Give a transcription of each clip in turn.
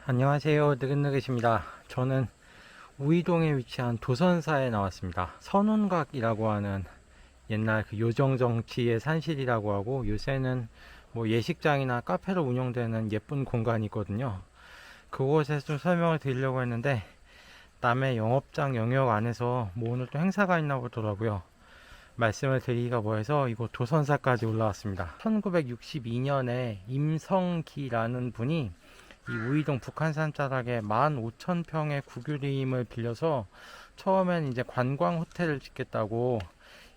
안녕하세요, 느긋느긋입니다. 저는 우이동에 위치한 도선사에 나왔습니다. 선운각이라고 하는 옛날 그 요정정치의 산실이라고 하고, 요새는 뭐 예식장이나 카페로 운영되는 예쁜 공간이 있거든요. 그곳에 좀 설명을 드리려고 했는데, 남의 영업장 영역 안에서 뭐 오늘 또 행사가 있나 보더라고요. 말씀을 드리기가 뭐해서 이곳 도선사까지 올라왔습니다. 1962년에 임성기라는 분이 이 우이동 북한산 자락에 15,000평의 국유림을 빌려서 처음엔 이제 관광 호텔을 짓겠다고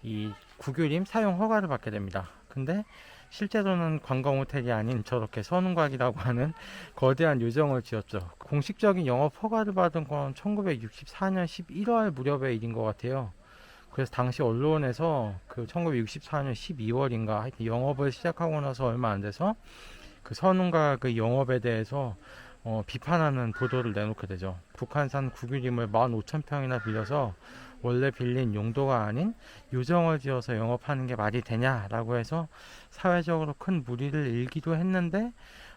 이 국유림 사용 허가를 받게 됩니다. 근데 실제로는 관광 호텔이 아닌 저렇게 선운각이라고 하는 거대한 요정을 지었죠. 공식적인 영업 허가를 받은 건 1964년 11월 무렵의 일인 것 같아요. 그래서 당시 언론에서 그 1964년 12월인가 하여튼 영업을 시작하고 나서 얼마 안 돼서 그 선운과 그 영업에 대해서 비판하는 보도를 내놓게 되죠. 북한산 국유림을 15,000평이나 빌려서 원래 빌린 용도가 아닌 요정을 지어서 영업하는 게 말이 되냐라고 해서 사회적으로 큰 물의를 일기도 했는데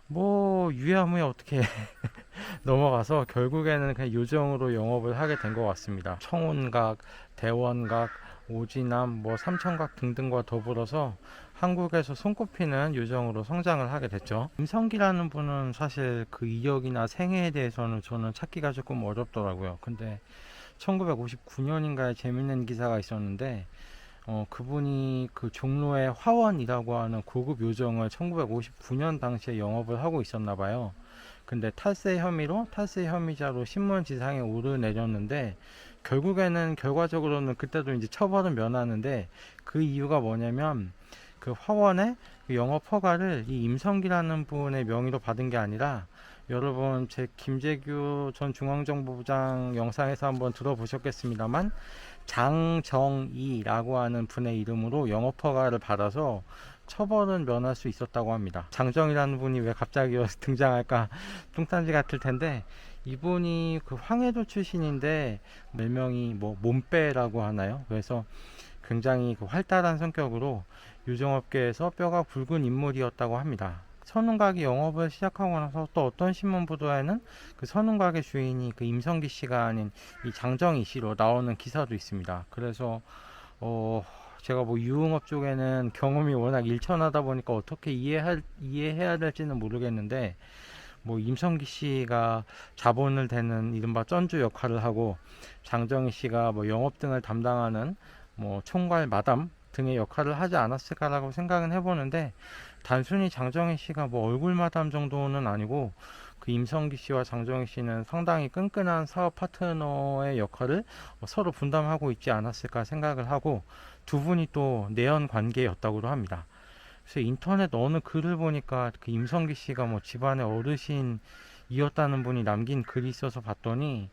뭐 유야무야 어떻게 넘어가서 결국에는 그냥 요정으로 영업을 하게 된 것 같습니다. 청운각, 대원각, 오지남, 뭐 삼천각 등등과 더불어서 한국에서 손꼽히는 요정으로 성장을 하게 됐죠. 임성기라는 분은 사실 그 이력이나 생애에 대해서는 저는 찾기가 조금 어렵더라고요. 근데 1959년인가에 재밌는 기사가 있었는데 그분이 그 종로의 화원이라고 하는 고급 요정을 1959년 당시에 영업을 하고 있었나 봐요. 근데 탈세 혐의로 탈세 혐의자로 신문지상에 오르내렸는데 결국에는 결과적으로는 그때도 이제 처벌은 면하는데 그 이유가 뭐냐면 그 화원의 그 영업 허가를 이 임성기라는 분의 명의로 받은 게 아니라 여러분 제 김재규 전 중앙정보부장 영상에서 한번 들어보셨겠습니다만 장정이라고 하는 분의 이름으로 영업 허가를 받아서 처벌은 면할 수 있었다고 합니다. 장정이라는 분이 왜 갑자기 등장할까 뚱딴지 같을 텐데 이분이 그 황해도 출신인데 별명이 뭐 몸빼라고 하나요? 그래서 굉장히 그 활달한 성격으로 유정업계에서 뼈가 굵은 인물이었다고 합니다. 선운각이 영업을 시작하고 나서 또 어떤 신문 보도에는 그 선운각의 주인이 그 임성기 씨가 아닌 이 장정희 씨로 나오는 기사도 있습니다. 그래서 제가 뭐 유흥업 쪽에는 경험이 워낙 일천하다 보니까 어떻게 이해해야 될지는 모르겠는데 뭐 임성기 씨가 자본을 대는 이른바 쩐주 역할을 하고 장정희 씨가 뭐 영업 등을 담당하는 뭐 총괄 마담 등의 역할을 하지 않았을까라고 생각은 해보는데 단순히 장정희 씨가 뭐 얼굴 마담 정도는 아니고 그 임성기 씨와 장정희 씨는 상당히 끈끈한 사업 파트너의 역할을 서로 분담하고 있지 않았을까 생각을 하고 두 분이 또 내연 관계였다고 합니다. 그래서 인터넷 어느 글을 보니까 그 임성기 씨가 뭐 집안의 어르신이었다는 분이 남긴 글이 있어서 봤더니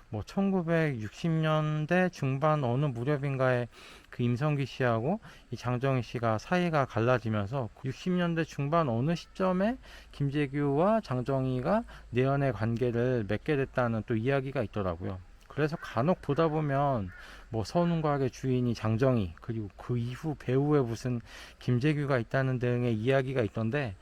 뭐 1960년대 중반 어느 무렵인가에 그 임성기 씨하고 이 장정희 씨가 사이가 갈라지면서 60년대 중반 어느 시점에 김재규와 장정희가 내연의 관계를 맺게 됐다는 또 이야기가 있더라고요. 그래서 간혹 보다 보면 뭐 선운각의 주인이 장정희 그리고 그 이후 배우에 무슨 김재규가 있다는 등의 이야기가 있던데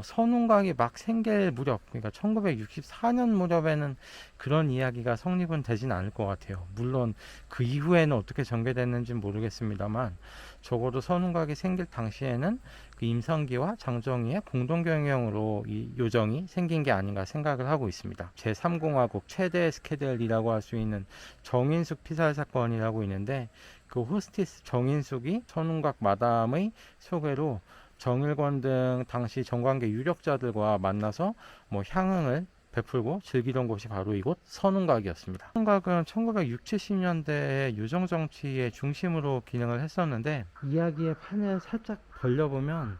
선운각이 막 생길 무렵, 그러니까 1964년 무렵에는 그런 이야기가 성립은 되진 않을 것 같아요. 물론 그 이후에는 어떻게 전개됐는지는 모르겠습니다만, 적어도 선운각이 생길 당시에는 그 임성기와 장정희의 공동 경영으로 이 요정이 생긴 게 아닌가 생각을 하고 있습니다. 제3공화국 최대 스캔들이라고 할 수 있는 정인숙 피살 사건이라고 있는데, 그 호스티스 정인숙이 선운각 마담의 소개로 정일권 등 당시 정관계 유력자들과 만나서 뭐 향응을 베풀고 즐기던 곳이 바로 이곳 선운각이었습니다. 선운각은 1960, 70년대의 유정 정치의 중심으로 기능을 했었는데 이야기의 판을 살짝 벌려보면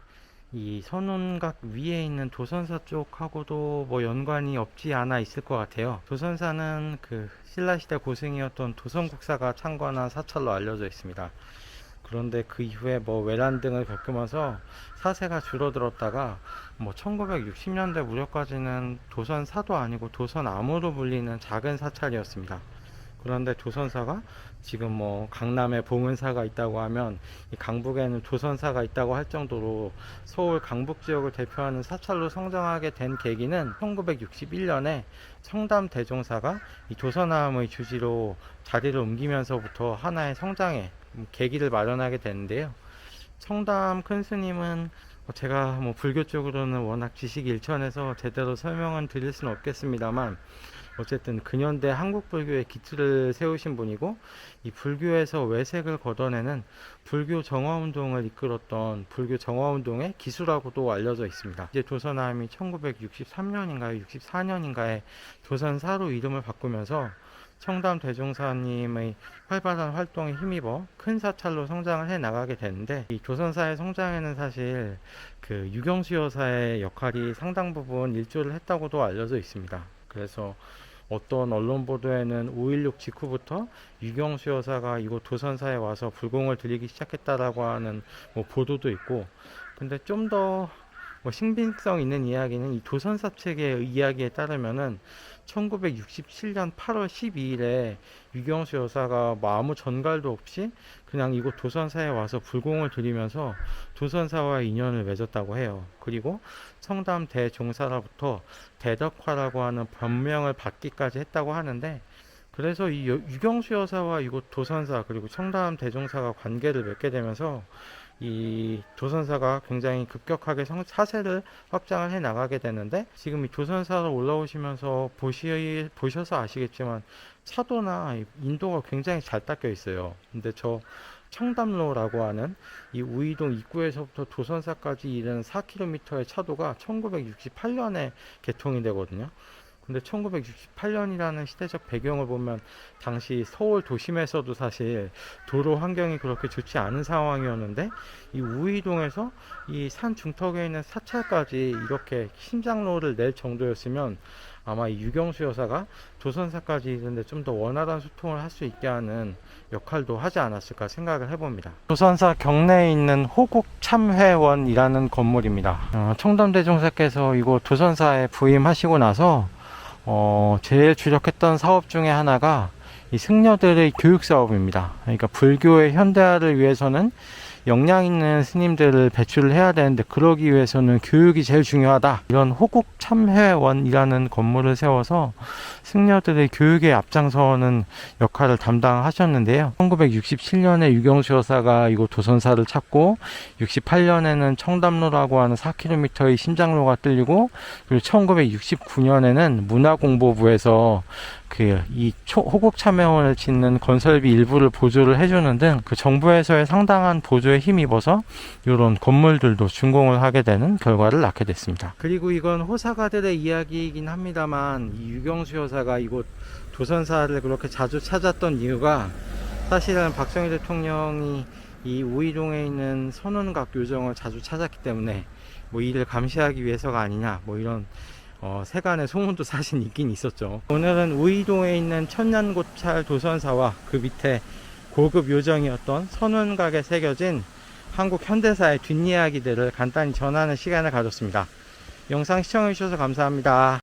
이 선운각 위에 있는 도선사 쪽하고도 뭐 연관이 없지 않아 있을 것 같아요. 도선사는 그 신라시대 고승이었던 도선국사가 창건한 사찰로 알려져 있습니다. 그런데 그 이후에 뭐 외란 등을 겪으면서 사세가 줄어들었다가 뭐 1960년대 무렵까지는 도선 사도 아니고 도선 암으로 불리는 작은 사찰이었습니다. 그런데 조선사가 지금 뭐 강남에 봉은사가 있다고 하면 이 강북에는 조선사가 있다고 할 정도로 서울 강북 지역을 대표하는 사찰로 성장하게 된 계기는 1961년에 청담 대종사가 이 조선암의 주지로 자리를 옮기면서부터 하나의 성장의 계기를 마련하게 되는데요. 청담 큰 스님은 제가 뭐 불교 쪽으로는 워낙 지식이 일천해서 제대로 설명은 드릴 수는 없겠습니다만, 어쨌든 근현대 한국 불교의 기틀을 세우신 분이고, 이 불교에서 외색을 걷어내는 불교 정화운동을 이끌었던 불교 정화운동의 기수라고도 알려져 있습니다. 이제 조선암이 1963년인가요 64년인가에 조선사로 이름을 바꾸면서 청담 대종사님의 활발한 활동에 힘입어 큰 사찰로 성장을 해 나가게 되는데, 이 조선사의 성장에는 사실 그 유경수 여사의 역할이 상당 부분 일조를 했다고도 알려져 있습니다. 그래서 어떤 언론 보도에는 5.16 직후부터 유경수 여사가 이곳 조선사에 와서 불공을 드리기 시작했다라고 하는 뭐 보도도 있고, 근데 좀 더 신빙성 있는 이야기는 이 조선사 책의 이야기에 따르면은 1967년 8월 12일에 유경수 여사가 뭐 아무 전갈도 없이 그냥 이곳 조선사에 와서 불공을 드리면서 조선사와의 인연을 맺었다고 해요. 그리고 청담 대종사로부터 대덕화라고 하는 변명을 받기까지 했다고 하는데, 그래서 이 유경수 여사와 이곳 조선사 그리고 청담 대종사가 관계를 맺게 되면서 이 조선사가 굉장히 급격하게 사세를 확장을 해 나가게 되는데, 지금 이 조선사로 올라오시면서 보셔서 아시겠지만 차도나 인도가 굉장히 잘 닦여 있어요. 근데 저 청담로라고 하는 이 우이동 입구에서부터 조선사까지 이르는 4km의 차도가 1968년에 개통이 되거든요. 근데 1968년이라는 시대적 배경을 보면 당시 서울 도심에서도 사실 도로 환경이 그렇게 좋지 않은 상황이었는데, 이 우이동에서 이 산 중턱에 있는 사찰까지 이렇게 신장로를 낼 정도였으면 아마 이 유경수 여사가 조선사까지 이런데 좀 더 원활한 소통을 할 수 있게 하는 역할도 하지 않았을까 생각을 해봅니다. 조선사 경내에 있는 호국참회원이라는 건물입니다. 청담대종사께서 이곳 조선사에 부임하시고 나서 제일 주력했던 사업 중에 하나가 이 승려들의 교육 사업입니다. 그러니까 불교의 현대화를 위해서는 역량 있는 스님들을 배출을 해야 되는데, 그러기 위해서는 교육이 제일 중요하다. 이런 호국참회원이라는 건물을 세워서 승려들의 교육에 앞장서는 역할을 담당하셨는데요. 1967년에 유경수 여사가 이곳 조선사를 찾고, 68년에는 청담로라고 하는 4km의 신장로가 뚫리고, 그리고 1969년에는 문화공보부에서 이 호국참회원을 짓는 건설비 일부를 보조를 해주는 등 그 정부에서의 상당한 보조에 힘입어서 이런 건물들도 준공을 하게 되는 결과를 낳게 됐습니다. 그리고 이건 호사가들의 이야기이긴 합니다만, 이 유경수 여사가 이곳 조선사를 그렇게 자주 찾았던 이유가, 사실은 박정희 대통령이 이 우이동에 있는 선운각 요정을 자주 찾았기 때문에 뭐 이를 감시하기 위해서가 아니냐, 뭐 이런 세간의 소문도 사실 있긴 있었죠. 오늘은 우이동에 있는 천년고찰 조선사와 그 밑에 고급 요정이었던 선운각에 새겨진 한국 현대사의 뒷이야기들을 간단히 전하는 시간을 가졌습니다. 영상 시청해주셔서 감사합니다.